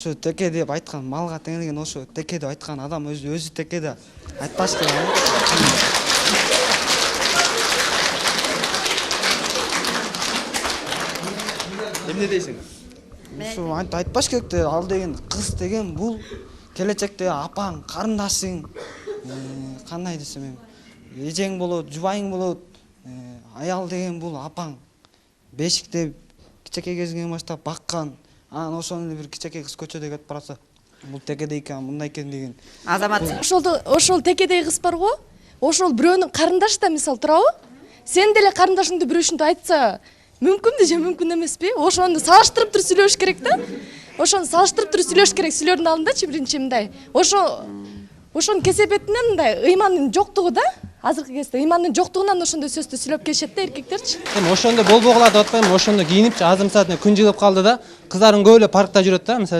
Ошо теке деп айткан малга теңелген ошо теке деп айткан адам өзү теке да айтпаш керек. Эмне дейсиң? Ошо айтпаш керек да, ал деген кыз деген бул келечекте апаң, карындашың, кандай десем эми, эжең болот, жубайың болот. Аял деген бул апаң. Бешикте кичинекей кезиңен баштап баккан. Анан ошону эле бир кичинекей кыз көчөдө кетип баратса, бул текедей экен, мындай экен деген. Азамат, ошол текедей кыз барго? Ошол бирөөнүн карындашы да мисал турабы? Сен деле карындашыңды бирөө ушинтип айтса, мүмкүнбү же мүмкүн эмеспи? Ошону салыштырып туруп сүйлөш керек да. Ошону салыштырып туруп сүйлөш керек сүйлөрдүн алдындачы биринчи мындай. Ошонун кесепетинен мындай ыймандын жоктугу да. Азыркы кезде ыймандын жоктугунан ошондой сөздү сүйлөп келишет да эркектерчи. Эми ошондо болбогула деп атпайм, ошондо кийинип азыр мисалы күн жылып калды да, кыздарым көп эле паркта жүрөт да, мисалы